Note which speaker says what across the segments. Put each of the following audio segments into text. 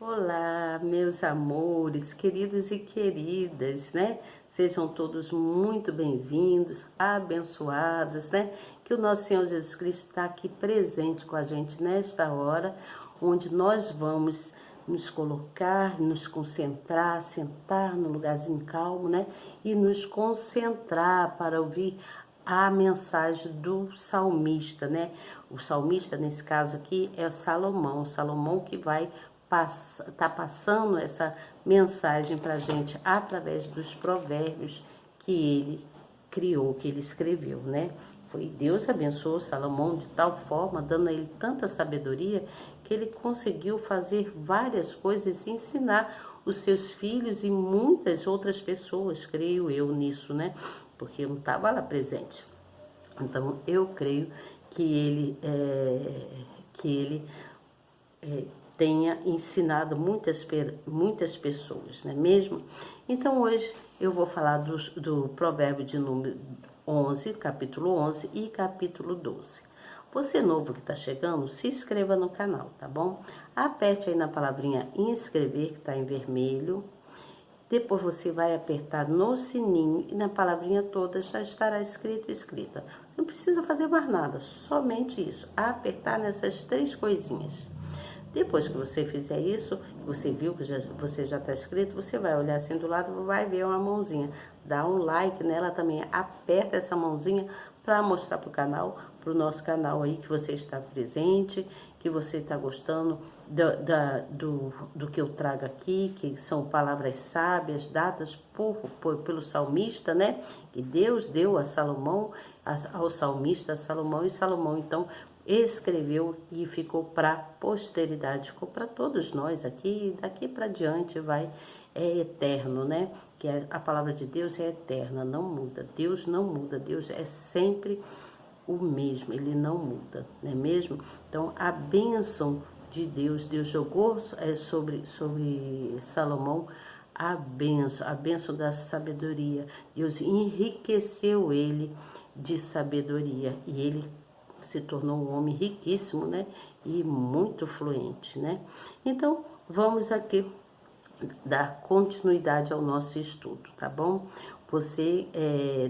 Speaker 1: Olá, meus amores, queridos e queridas, né? Sejam todos muito bem-vindos, abençoados, né? Que o nosso Senhor Jesus Cristo está aqui presente com a gente nesta hora, onde nós vamos nos colocar, nos concentrar, sentar no lugarzinho calmo, né? E nos concentrar para ouvir a mensagem do salmista, né? O salmista, nesse caso aqui, é Salomão que vai tá passando essa mensagem para a gente através dos provérbios que ele criou, que ele escreveu, né? Foi Deus abençoou Salomão de tal forma, dando a ele tanta sabedoria, que ele conseguiu fazer várias coisas e ensinar os seus filhos e muitas outras pessoas, creio eu nisso, né? Porque eu não estava lá presente. Então, eu creio que ele tenha ensinado muitas pessoas, não é mesmo? Então, hoje eu vou falar do provérbio de número 11, capítulo 11 e capítulo 12. Você novo que está chegando, se inscreva no canal, tá bom? Aperte aí na palavrinha inscrever, que está em vermelho. Depois você vai apertar no sininho e na palavrinha toda já estará escrita. Não precisa fazer mais nada, somente isso, apertar nessas três coisinhas. Depois que você fizer isso, você viu que você já está inscrito, você vai olhar assim do lado, vai ver uma mãozinha. Dá um like nela também, aperta essa mãozinha para mostrar para o canal, para o nosso canal aí, que você está presente, que você está gostando do que eu trago aqui, que são palavras sábias dadas pelo salmista, né? Que Deus deu a Salomão, ao salmista Salomão, e Salomão então escreveu e ficou para a posteridade, ficou para todos nós aqui, daqui para diante é eterno, né? Que a palavra de Deus é eterna, não muda, Deus não muda, Deus é sempre o mesmo, ele não muda, não é mesmo? Então, a bênção de Deus jogou sobre Salomão a bênção da sabedoria. Deus enriqueceu ele de sabedoria e ele se tornou um homem riquíssimo, né? E muito fluente, né? Então, vamos aqui dar continuidade ao nosso estudo, tá bom? Você,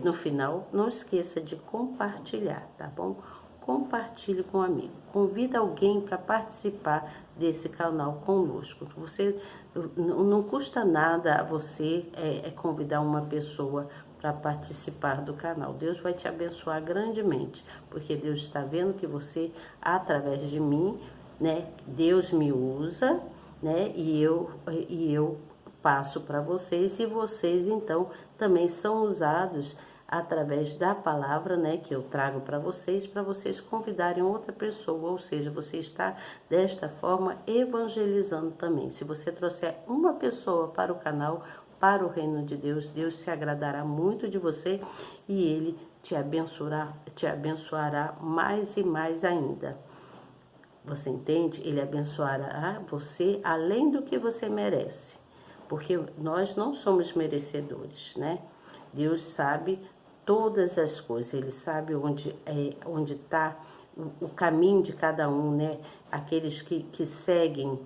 Speaker 1: no final, não esqueça de compartilhar, tá bom? Compartilhe com um amigo. Convida alguém para participar desse canal conosco. Não custa nada a você convidar uma pessoa para participar do canal. Deus vai te abençoar grandemente, porque Deus está vendo que você, através de mim, né, Deus me usa, né, e eu passo para vocês, e vocês então também são usados através da palavra, né, que eu trago para vocês convidarem outra pessoa, ou seja, você está desta forma evangelizando também. Se você trouxer uma pessoa para o canal, para o reino de Deus, Deus se agradará muito de você e Ele te abençoará mais e mais ainda. Você entende? Ele abençoará você além do que você merece, porque nós não somos merecedores, né? Deus sabe todas as coisas, Ele sabe onde está o caminho de cada um, né? Aqueles que seguem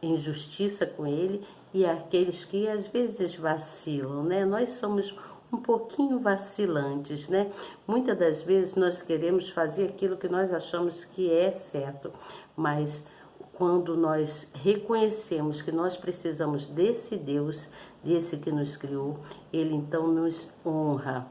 Speaker 1: em justiça com Ele e aqueles que às vezes vacilam, né? Nós somos um pouquinho vacilantes, né? Muitas das vezes nós queremos fazer aquilo que nós achamos que é certo, mas quando nós reconhecemos que nós precisamos desse Deus, desse que nos criou, Ele então nos honra.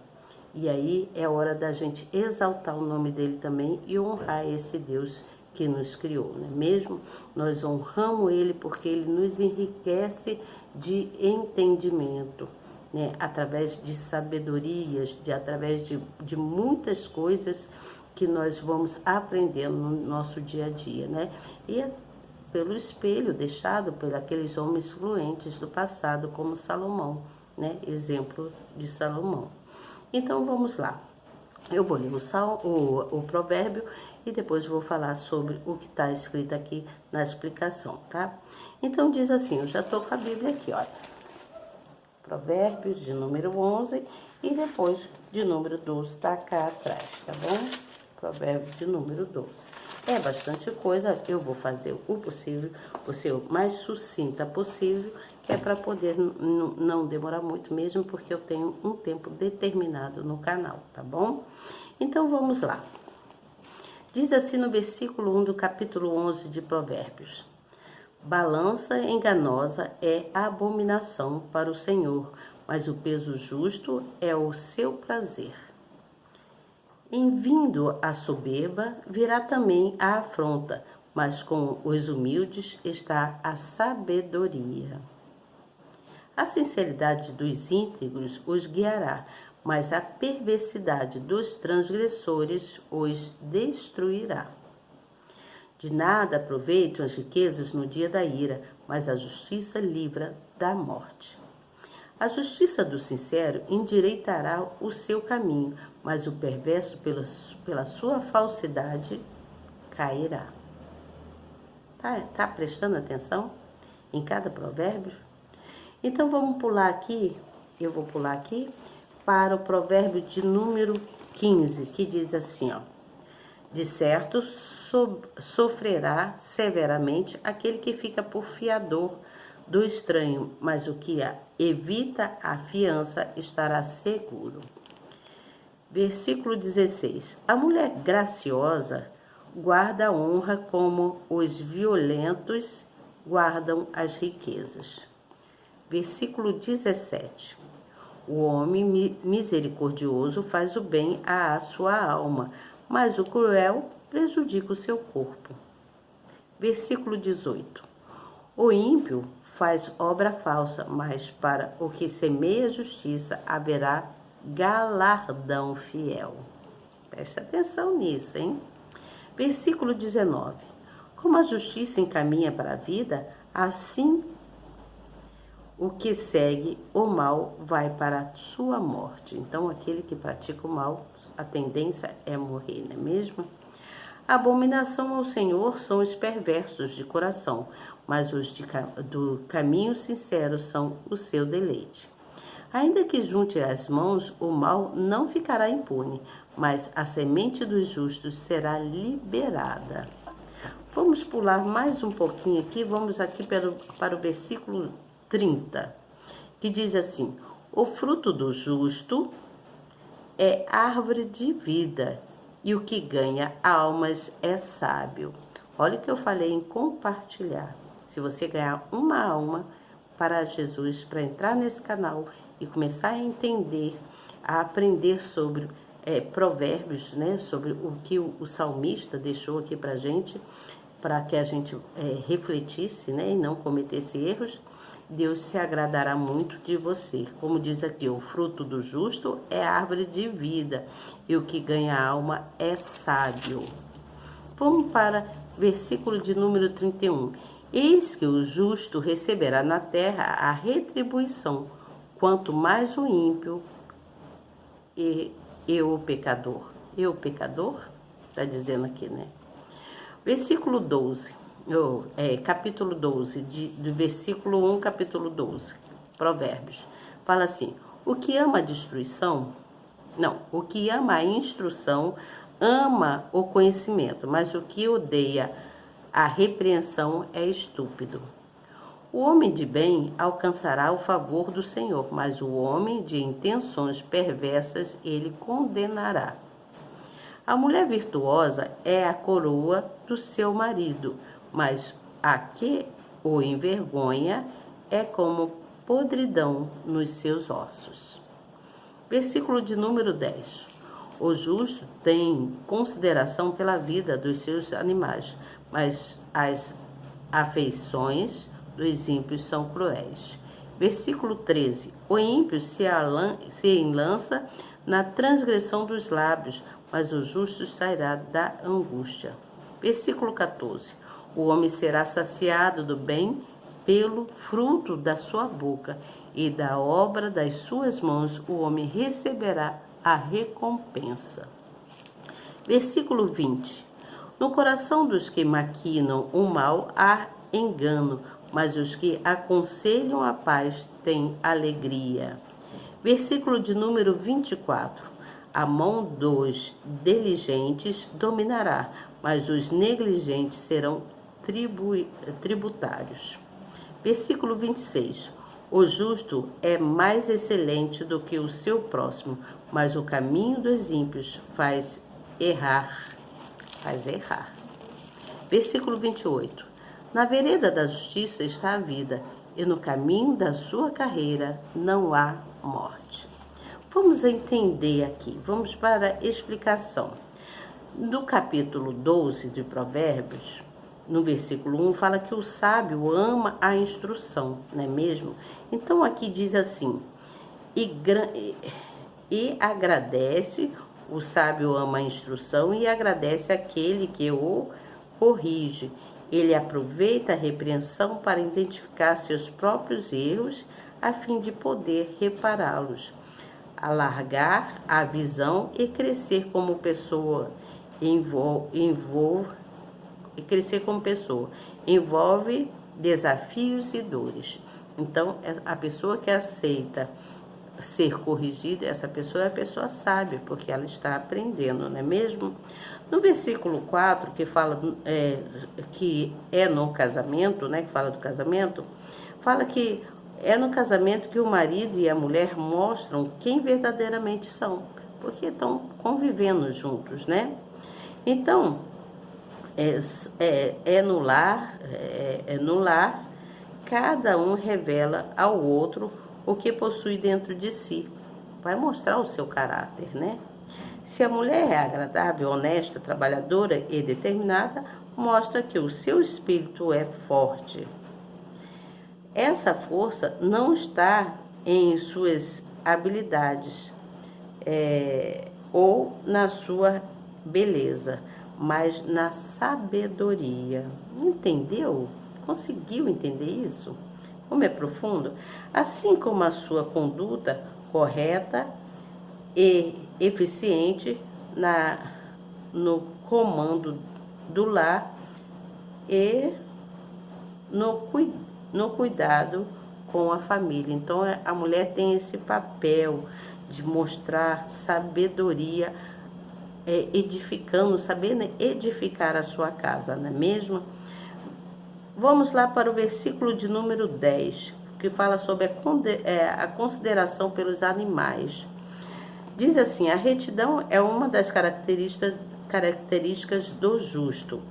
Speaker 1: E aí é hora da gente exaltar o nome dele também e honrar esse Deus que nos criou, não é mesmo? Nós honramos ele porque ele nos enriquece de entendimento, né? Através de sabedorias, através de muitas coisas que nós vamos aprendendo no nosso dia a dia, né? E pelo espelho deixado por aqueles homens fluentes do passado, como Salomão, né? Exemplo de Salomão. Então vamos lá. Eu vou ler o provérbio e depois vou falar sobre o que está escrito aqui na explicação, tá? Então diz assim, eu já estou com a Bíblia aqui, olha. Provérbios de número 11 e depois de número 12 está cá atrás, tá bom? Provérbio de número 12. É bastante coisa, eu vou fazer o possível, vou ser o mais sucinta possível, que é para poder não demorar muito mesmo, porque eu tenho um tempo determinado no canal, tá bom? Então vamos lá. Diz assim no versículo 1 do capítulo 11 de Provérbios: balança enganosa é abominação para o Senhor, mas o peso justo é o seu prazer. Em vindo a soberba, virá também a afronta, mas com os humildes está a sabedoria. A sinceridade dos íntegros os guiará, mas a perversidade dos transgressores os destruirá. De nada aproveitam as riquezas no dia da ira, mas a justiça livra da morte. A justiça do sincero endireitará o seu caminho, mas o perverso, pela sua falsidade, cairá. Tá prestando atenção em cada provérbio? Então vamos pular aqui, eu vou pular aqui para o provérbio de número 15, que diz assim, ó: de certo sofrerá severamente aquele que fica por fiador do estranho, mas o que evita a fiança estará seguro. Versículo 16. A mulher graciosa guarda a honra como os violentos guardam as riquezas. Versículo 17. O homem misericordioso faz o bem à sua alma, mas o cruel prejudica o seu corpo. Versículo 18. O ímpio faz obra falsa, mas para o que semeia justiça haverá galardão fiel. Presta atenção nisso, hein? Versículo 19. Como a justiça encaminha para a vida, assim o que segue o mal vai para a sua morte. Então, aquele que pratica o mal, a tendência é morrer, não é mesmo? A abominação ao Senhor são os perversos de coração, mas os do caminho sincero são o seu deleite. Ainda que junte as mãos, o mal não ficará impune, mas a semente dos justos será liberada. Vamos pular mais um pouquinho aqui, vamos aqui para o versículo 30, que diz assim: o fruto do justo é árvore de vida, e o que ganha almas é sábio. Olha o que eu falei em compartilhar. Se você ganhar uma alma para Jesus, para entrar nesse canal e começar a entender, a aprender sobre provérbios, né, sobre o que o salmista deixou aqui para gente, para que a gente refletisse, né, e não cometesse erros, Deus se agradará muito de você. Como diz aqui, o fruto do justo é árvore de vida, e o que ganha alma é sábio. Vamos para versículo de número 31. Eis que o justo receberá na terra a retribuição, quanto mais o ímpio e o pecador. E o pecador? Está dizendo aqui, né? Versículo 12. Capítulo 12, do versículo 1, capítulo 12, Provérbios. Fala assim: o que ama a destruição, o que ama a instrução, ama o conhecimento, mas o que odeia a repreensão é estúpido. O homem de bem alcançará o favor do Senhor, mas o homem de intenções perversas ele condenará. A mulher virtuosa é a coroa do seu marido, mas a que o envergonha é como podridão nos seus ossos. Versículo de número 10. O justo tem consideração pela vida dos seus animais, mas as afeições dos ímpios são cruéis. Versículo 13. O ímpio se enlaça na transgressão dos lábios, mas o justo sairá da angústia. Versículo 14. O homem será saciado do bem pelo fruto da sua boca, e da obra das suas mãos o homem receberá a recompensa. Versículo 20. No coração dos que maquinam o mal há engano, mas os que aconselham a paz têm alegria. Versículo de número 24. A mão dos diligentes dominará, mas os negligentes serão tributários. Versículo 26. O justo é mais excelente do que o seu próximo, mas o caminho dos ímpios faz errar. Versículo 28. Na vereda da justiça está a vida, e no caminho da sua carreira não há morte. Vamos entender aqui, vamos para a explicação. No capítulo 12 de Provérbios, no versículo 1, fala que o sábio ama a instrução, não é mesmo? Então aqui diz assim, e agradece, o sábio ama a instrução e agradece aquele que o corrige. Ele aproveita a repreensão para identificar seus próprios erros, a fim de poder repará-los, alargar a visão e crescer como pessoa. Envolve desafios e dores. Então, a pessoa que aceita ser corrigida, essa pessoa é a pessoa sábia, porque ela está aprendendo, não é mesmo? No versículo 4, que fala que é no casamento, né, que fala do casamento, fala que é no casamento que o marido e a mulher mostram quem verdadeiramente são, porque estão convivendo juntos, né? Então, no lar, cada um revela ao outro o que possui dentro de si. Vai mostrar o seu caráter, né? Se a mulher é agradável, honesta, trabalhadora e determinada, mostra que o seu espírito é forte. Essa força não está em suas habilidades ou na sua beleza, mas na sabedoria. Entendeu? Conseguiu entender isso? Como é profundo? Assim como a sua conduta correta e eficiente no comando do lar e no cuidado com a família. Então, a mulher tem esse papel de mostrar sabedoria, sabendo edificar a sua casa, não é mesmo? Vamos lá para o versículo de número 10, que fala sobre a consideração pelos animais. Diz assim, a retidão é uma das características do justo.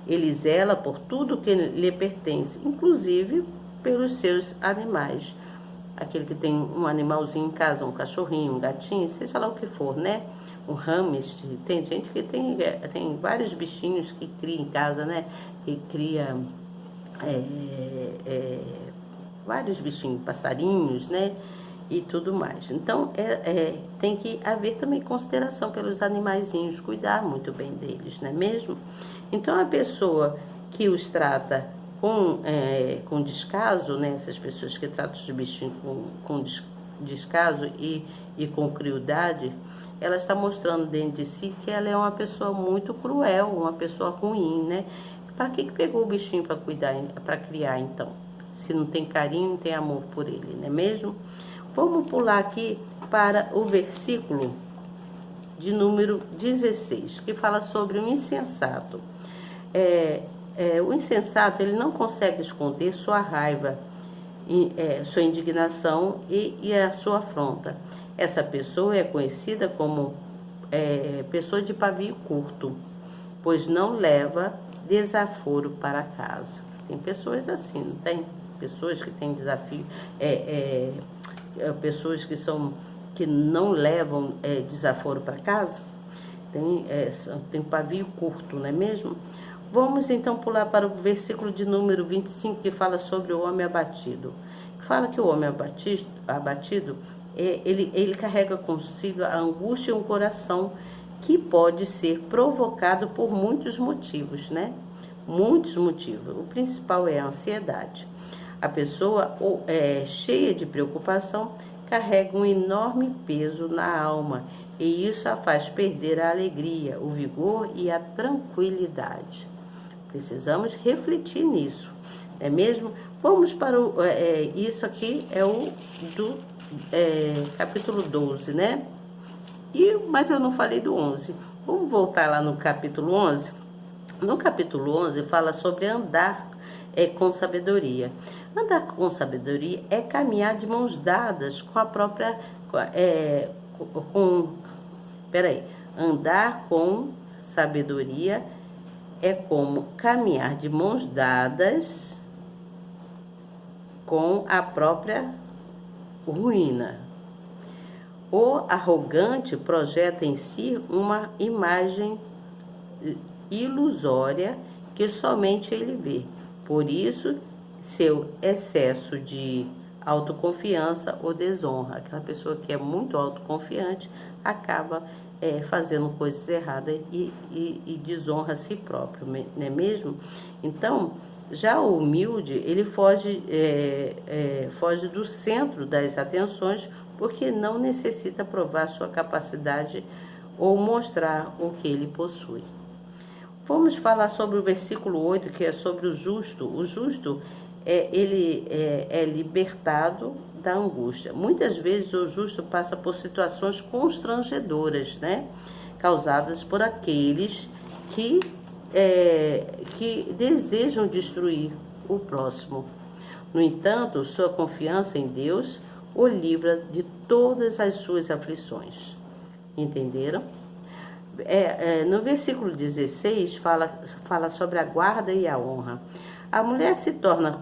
Speaker 1: Ele zela por tudo que lhe pertence, inclusive pelos seus animais. Aquele que tem um animalzinho em casa, um cachorrinho, um gatinho, seja lá o que for, né? Um hamster, tem gente que tem vários bichinhos que cria em casa, né? Que cria vários bichinhos, passarinhos, né? E tudo mais. Então, tem que haver também consideração pelos animaizinhos, cuidar muito bem deles, não é mesmo? Então, a pessoa que os trata com descaso, né? Essas pessoas que tratam os bichinhos com descaso e com crueldade, ela está mostrando dentro de si que ela é uma pessoa muito cruel, uma pessoa ruim, né? Para que pegou o bichinho para cuidar, para criar, então? Se não tem carinho, não tem amor por ele, não é mesmo? Vamos pular aqui para o versículo de número 16, que fala sobre o insensato. O insensato, ele não consegue esconder sua raiva, sua indignação e a sua afronta. Essa pessoa é conhecida como pessoa de pavio curto, pois não leva desaforo para casa. Tem pessoas assim, não tem? Pessoas que têm desafio, pessoas que não levam desaforo para casa, tem pavio curto, não é mesmo? Vamos então pular para o versículo de número 25, que fala sobre o homem abatido. Fala que o homem abatido ele carrega consigo a angústia e um coração que pode ser provocado por muitos motivos, né? Muitos motivos. O principal é a ansiedade. A pessoa cheia de preocupação carrega um enorme peso na alma e isso a faz perder a alegria, o vigor e a tranquilidade. Precisamos refletir nisso, não é mesmo? Vamos para isso aqui é o do capítulo 12, né? Mas eu não falei do 11. Vamos voltar lá no capítulo 11, No capítulo 11 fala sobre andar com sabedoria. Andar com sabedoria é caminhar de mãos dadas com a própria... Andar com sabedoria é como caminhar de mãos dadas com a própria ruína. O arrogante projeta em si uma imagem ilusória que somente ele vê. Por isso, seu excesso de autoconfiança o desonra. Aquela pessoa que é muito autoconfiante acaba fazendo coisas erradas e desonra a si próprio, não é mesmo? Então, já o humilde, ele foge do centro das atenções, porque não necessita provar sua capacidade ou mostrar o que ele possui. Vamos falar sobre o versículo 8, que é sobre o justo. O justo, ele é libertado da angústia. Muitas vezes o justo passa por situações constrangedoras, né? Causadas por aqueles que desejam destruir o próximo. No entanto, sua confiança em Deus o livra de todas as suas aflições. Entenderam? No versículo 16 fala sobre a guarda e a honra. A mulher se torna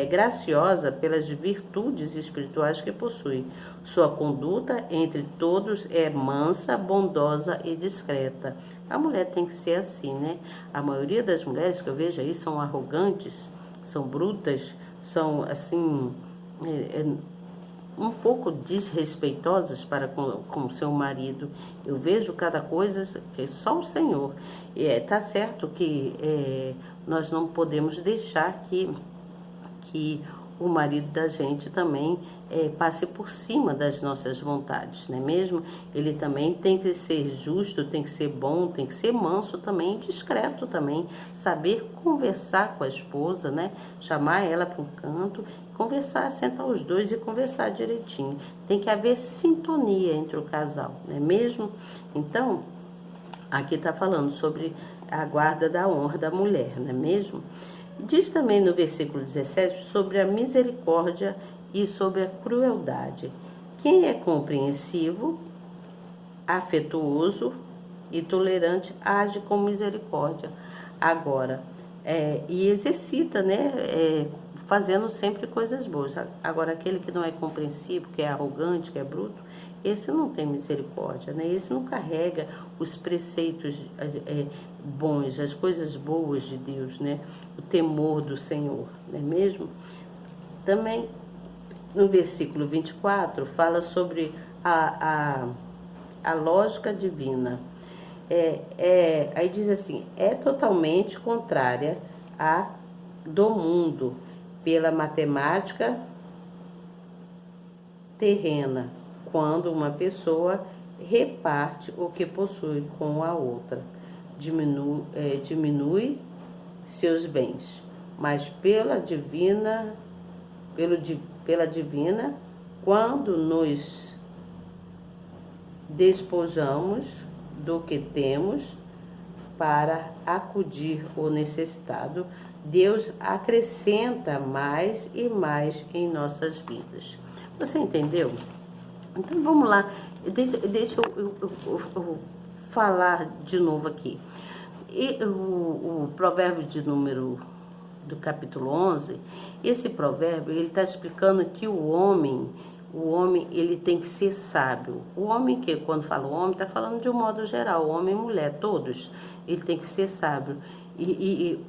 Speaker 1: graciosa pelas virtudes espirituais que possui. Sua conduta entre todos é mansa, bondosa e discreta. A mulher tem que ser assim, né? A maioria das mulheres que eu vejo aí são arrogantes, são brutas, são assim... um pouco desrespeitosas para com seu marido. Eu vejo cada coisa que só o Senhor. Tá certo que nós não podemos deixar que o marido da gente também passe por cima das nossas vontades, não é mesmo? Ele também tem que ser justo, tem que ser bom, tem que ser manso também, discreto também, saber conversar com a esposa, né? Chamar ela para um canto, conversar, sentar os dois e conversar direitinho. Tem que haver sintonia entre o casal, não é mesmo? Então, aqui está falando sobre a guarda da honra da mulher, não é mesmo? Diz também no versículo 17 sobre a misericórdia e sobre a crueldade. Quem é compreensivo, afetuoso e tolerante age com misericórdia. Agora, e exercita, né? Fazendo sempre coisas boas. Agora, aquele que não é compreensivo, que é arrogante, que é bruto, esse não tem misericórdia, né? Esse não carrega os preceitos bons, as coisas boas de Deus, né? O temor do Senhor, não é mesmo? Também, no versículo 24, fala sobre a lógica divina. Aí diz assim, é totalmente contrária à do mundo, pela matemática terrena, quando uma pessoa reparte o que possui com a outra, diminui seus bens, mas pela divina, quando nos despojamos do que temos para acudir o necessitado, Deus acrescenta mais e mais em nossas vidas. Você entendeu? Então vamos lá, deixa eu falar de novo aqui. E o provérbio do capítulo 11, esse provérbio, ele está explicando que o homem, ele tem que ser sábio. O homem, que quando fala o homem, está falando de um modo geral, homem e mulher, todos, ele tem que ser sábio.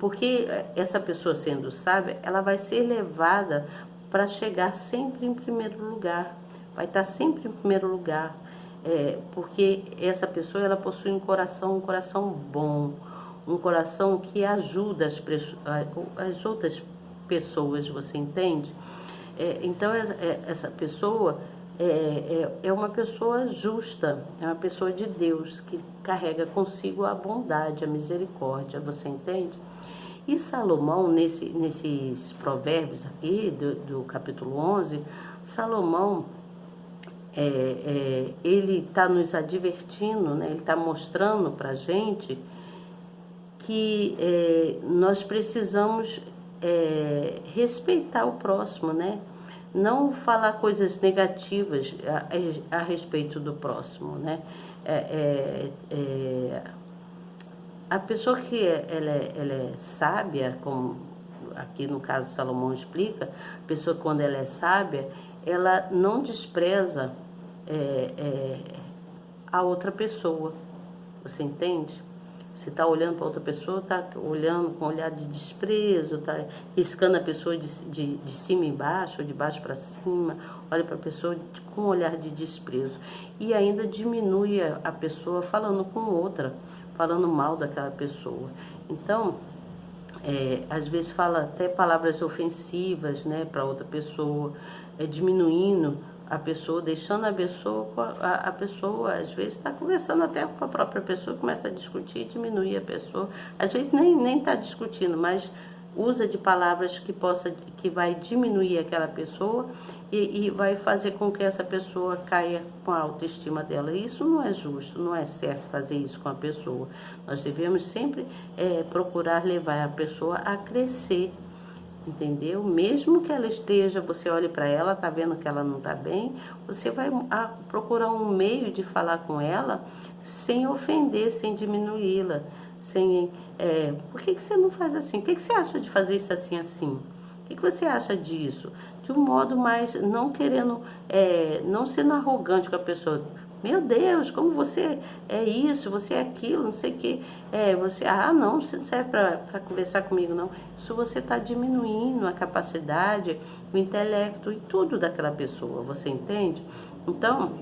Speaker 1: Porque essa pessoa sendo sábia, ela vai ser levada para chegar sempre em primeiro lugar, vai estar sempre em primeiro lugar, porque essa pessoa, ela possui um coração bom, um coração que ajuda as outras pessoas, você entende? Então, essa pessoa é uma pessoa justa, é uma pessoa de Deus, que carrega consigo a bondade, a misericórdia, você entende? E Salomão, nesses provérbios aqui, do capítulo 11, Salomão, ele está nos advertindo, né? Ele está mostrando para a gente que nós precisamos respeitar o próximo, né? Não falar coisas negativas a respeito do próximo, né? A pessoa que ela é sábia, como aqui no caso Salomão explica, a pessoa quando ela é sábia, ela não despreza a outra pessoa, você entende? Você está olhando para outra pessoa, está olhando com um olhar de desprezo, está riscando a pessoa de cima e baixo, ou de baixo para cima, olha para a pessoa com um olhar de desprezo. E ainda diminui a pessoa falando com outra, falando mal daquela pessoa. Então, às vezes fala até palavras ofensivas, né, para outra pessoa, diminuindo a pessoa, deixando a pessoa às vezes está conversando até com a própria pessoa, começa a discutir, diminuir a pessoa, às vezes nem está discutindo, mas usa de palavras que vai diminuir aquela pessoa e vai fazer com que essa pessoa caia com a autoestima dela. Isso não é justo, não é certo fazer isso com a pessoa. Nós devemos sempre procurar levar a pessoa a crescer, entendeu? Mesmo que ela esteja, você olhe para ela, tá vendo que ela não está bem, você vai procurar um meio de falar com ela sem ofender, sem diminuí-la, sem por que você não faz assim? O que você acha de fazer isso assim, assim? O que você acha disso? De um modo mais, não querendo, não sendo arrogante com a pessoa. Meu Deus, como você é isso, você é aquilo, não sei o que. Não, você não serve para conversar comigo, não. Isso você está diminuindo a capacidade, o intelecto e tudo daquela pessoa, você entende? Então,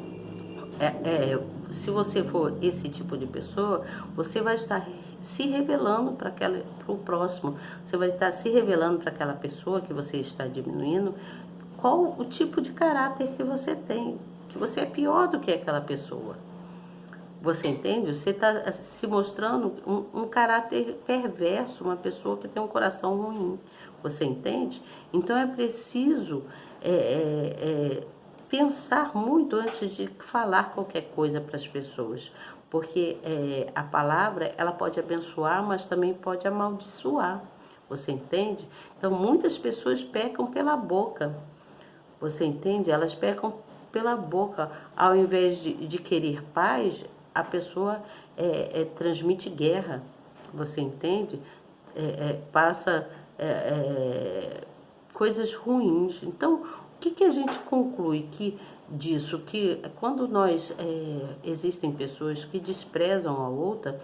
Speaker 1: se você for esse tipo de pessoa, você vai estar se revelando para o próximo, você vai estar se revelando para aquela pessoa que você está diminuindo, qual o tipo de caráter que você tem, que você é pior do que aquela pessoa. Você entende? Você está se mostrando um caráter perverso, uma pessoa que tem um coração ruim. Você entende? Então é preciso pensar muito antes de falar qualquer coisa para as pessoas. Porque a palavra, ela pode abençoar, mas também pode amaldiçoar. Você entende? Então muitas pessoas pecam pela boca. Você entende? Elas pecam pela boca. Ao invés de querer paz, a pessoa transmite guerra. Você entende? Passa coisas ruins. Então, o que a gente conclui disso? Que quando existem pessoas que desprezam a outra,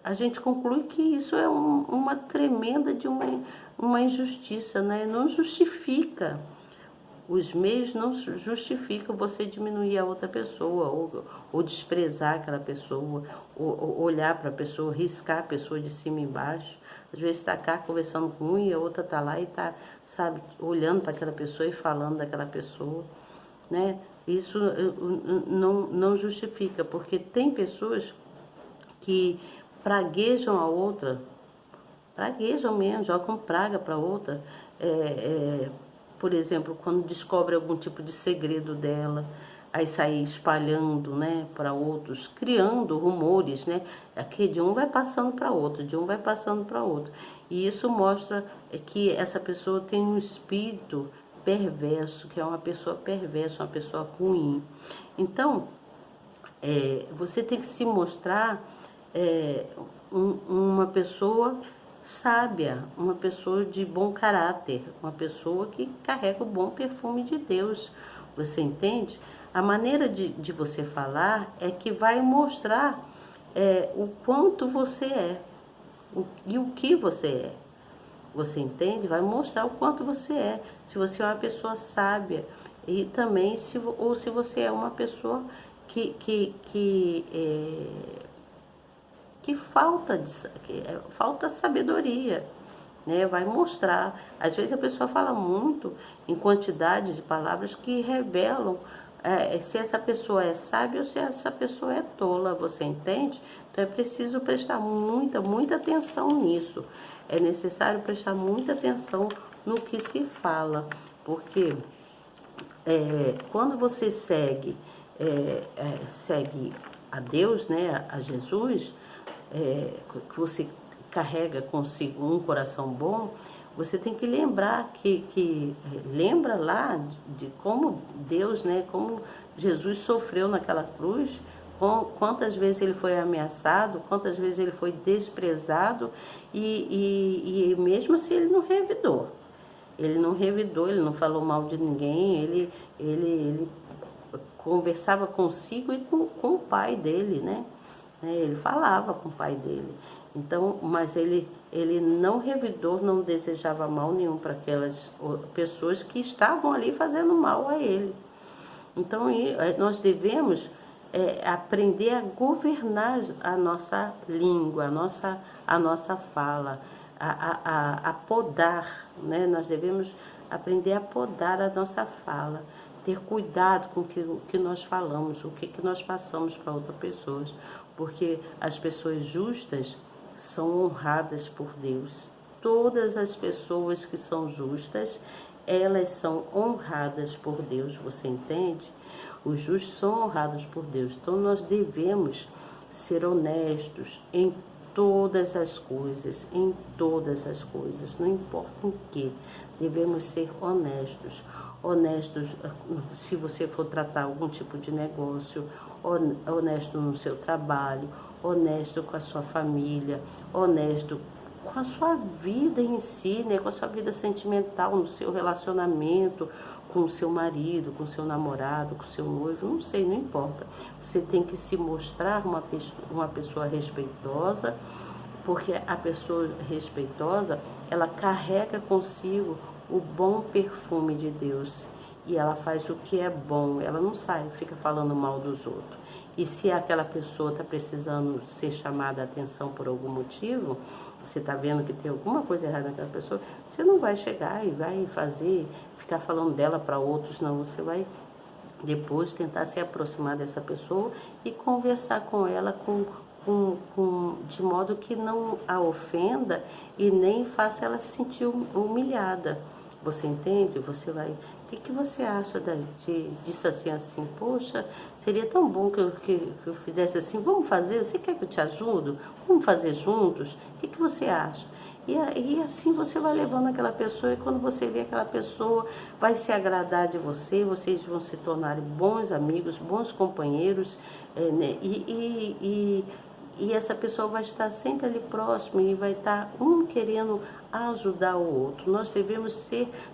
Speaker 1: a gente conclui que isso é uma tremenda de uma injustiça, né? Não justifica. Os meios não justificam você diminuir a outra pessoa, ou desprezar aquela pessoa, ou olhar para a pessoa, riscar a pessoa de cima e embaixo. Às vezes está cá conversando com um e a outra está lá e está, sabe, olhando para aquela pessoa e falando daquela pessoa, né? Isso não justifica, porque tem pessoas que praguejam a outra, praguejam mesmo, jogam praga para a outra, por exemplo, quando descobre algum tipo de segredo dela, aí sai espalhando, né, para outros, criando rumores, né, aqui de um vai passando para outro, de um vai passando para outro. E isso mostra que essa pessoa tem um espírito perverso, que é uma pessoa perversa, uma pessoa ruim. Então, você tem que se mostrar uma pessoa sábia, uma pessoa de bom caráter, uma pessoa que carrega o bom perfume de Deus. Você entende? A maneira de você falar é que vai mostrar o quanto você é e o que você é. Você entende? Vai mostrar o quanto você é. Se você é uma pessoa sábia e também se você é uma pessoa que falta sabedoria, né? Vai mostrar. Às vezes a pessoa fala muito em quantidade de palavras que revelam se essa pessoa é sábia ou se essa pessoa é tola, você entende? Então é preciso prestar muita atenção nisso. É necessário prestar muita atenção no que se fala, porque quando você segue a Deus, né, a Jesus, que você carrega consigo um coração bom, você tem que lembrar lembra lá de como Deus, né, como Jesus sofreu naquela cruz, quantas vezes ele foi ameaçado, quantas vezes ele foi desprezado, e mesmo assim ele não revidou. Ele não revidou, ele não falou mal de ninguém, ele conversava consigo e com o pai dele, né? Ele falava com o pai dele. Então, mas ele não revidou, não desejava mal nenhum para aquelas pessoas que estavam ali fazendo mal a ele. Então, nós devemos aprender a governar a nossa língua, a nossa fala, a podar, né? Nós devemos aprender a podar a nossa fala, ter cuidado com o que nós falamos, o que nós passamos para outras pessoas, porque as pessoas justas são honradas por Deus. Todas as pessoas que são justas, elas são honradas por Deus, você entende? Os justos são honrados por Deus. Então nós devemos ser honestos em todas as coisas, não importa em que, devemos ser honestos. Honestos se você for tratar algum tipo de negócio, honesto no seu trabalho, honesto com a sua família, honesto com a sua vida em si, né? Com a sua vida sentimental, no seu relacionamento com o seu marido, com o seu namorado, com o seu noivo, não sei, não importa. Você tem que se mostrar uma pessoa respeitosa, porque a pessoa respeitosa, ela carrega consigo o bom perfume de Deus, e ela faz o que é bom, ela não sai, fica falando mal dos outros. E se aquela pessoa está precisando ser chamada a atenção por algum motivo, você está vendo que tem alguma coisa errada naquela pessoa, você não vai chegar e vai ficar falando dela para outros, não. Você vai depois tentar se aproximar dessa pessoa e conversar com ela de modo que não a ofenda e nem faça ela se sentir humilhada. Você entende? Você vai... O que você acha disso assim? Poxa, seria tão bom que eu fizesse assim. Vamos fazer? Você quer que eu te ajude? Vamos fazer juntos? O que você acha? E assim você vai levando aquela pessoa, e quando você vê aquela pessoa, vai se agradar de você, vocês vão se tornar bons amigos, bons companheiros, né? E essa pessoa vai estar sempre ali próximo e vai estar um querendo ajudar o outro. Nós devemos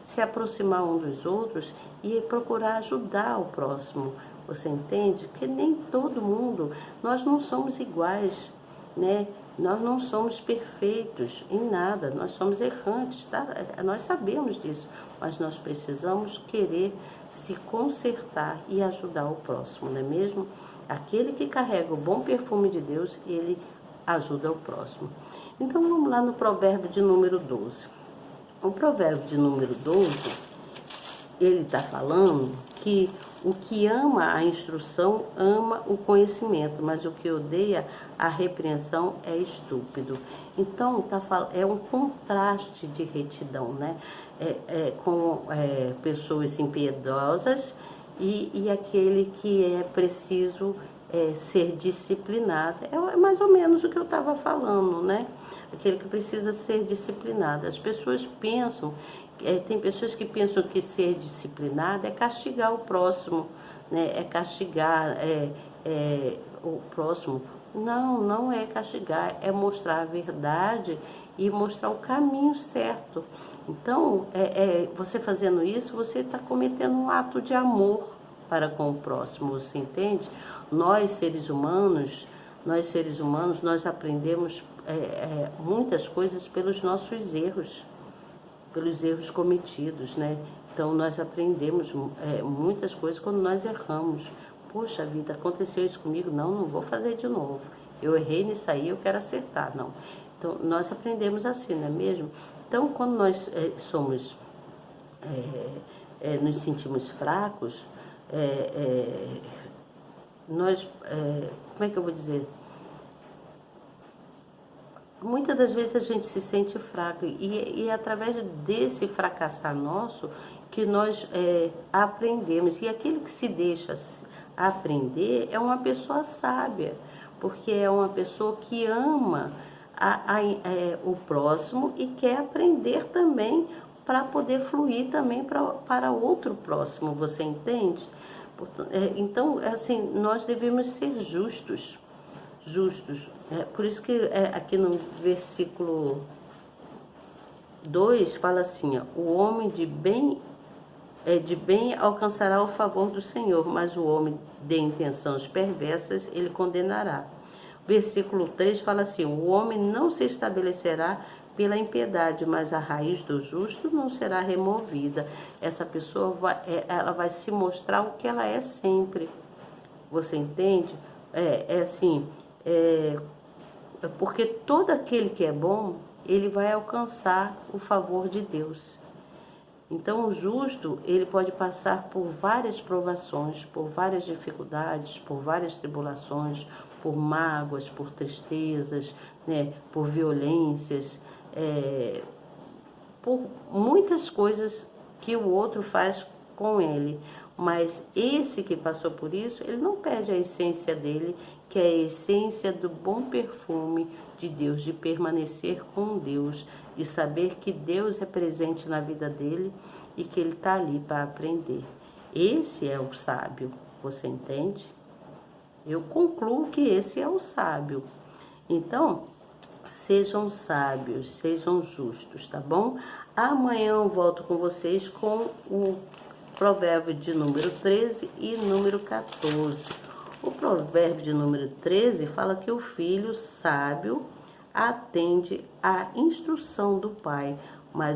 Speaker 1: se aproximar um dos outros e procurar ajudar o próximo. Você entende? Que nem todo mundo, nós não somos iguais, né? Nós não somos perfeitos em nada, nós somos errantes, tá? Nós sabemos disso, mas nós precisamos querer se consertar e ajudar o próximo, não é mesmo? Aquele que carrega o bom perfume de Deus, ele ajuda o próximo. Então vamos lá no provérbio de número 12. O provérbio de número 12, ele está falando que o que ama a instrução ama o conhecimento, mas o que odeia a repreensão é estúpido. Então é um contraste de retidão, né? Com pessoas impiedosas e aquele que é preciso ser disciplinado. É mais ou menos o que eu estava falando, né? Aquele que precisa ser disciplinado. As pessoas pensam, tem pessoas que pensam que ser disciplinado é castigar o próximo, né? É castigar o próximo. Não, não é castigar, é mostrar a verdade e mostrar o caminho certo. Então, você fazendo isso, você está cometendo um ato de amor para com o próximo, você entende? Nós seres humanos, nós aprendemos muitas coisas pelos nossos erros, pelos erros cometidos, né? Então, nós aprendemos muitas coisas quando nós erramos. Poxa vida, aconteceu isso comigo? Não vou fazer de novo. Eu errei nisso aí, eu quero acertar, não. Então, nós aprendemos assim, não é mesmo? Então, quando nós nos sentimos fracos, nós, como é que eu vou dizer? Muitas das vezes a gente se sente fraco e é através desse fracassar nosso que nós aprendemos. E aquele que se deixa aprender é uma pessoa sábia, porque é uma pessoa que ama o próximo e quer aprender também para poder fluir também para outro próximo, você entende? Então, assim, nós devemos ser justos, justos. Por isso que aqui no versículo 2 fala assim, ó, o homem de bem alcançará o favor do Senhor, mas o homem de intenções perversas ele condenará. Versículo 3 fala assim, o homem não se estabelecerá pela impiedade, mas a raiz do justo não será removida. Essa pessoa ela vai se mostrar o que ela é sempre. Você entende? Assim, porque todo aquele que é bom, ele vai alcançar o favor de Deus. Então, o justo, ele pode passar por várias provações, por várias dificuldades, por várias tribulações, por mágoas, por tristezas, né, por violências, por muitas coisas que o outro faz com ele. Mas esse que passou por isso, ele não perde a essência dele, que é a essência do bom perfume de Deus, de permanecer com Deus, de saber que Deus é presente na vida dele e que ele está ali para aprender. Esse é o sábio, você entende? Eu concluo que esse é o sábio. Então, sejam sábios, sejam justos, tá bom? Amanhã eu volto com vocês com o provérbio de número 13 e número 14. O provérbio de número 13 fala que o filho sábio atende à instrução do pai, mas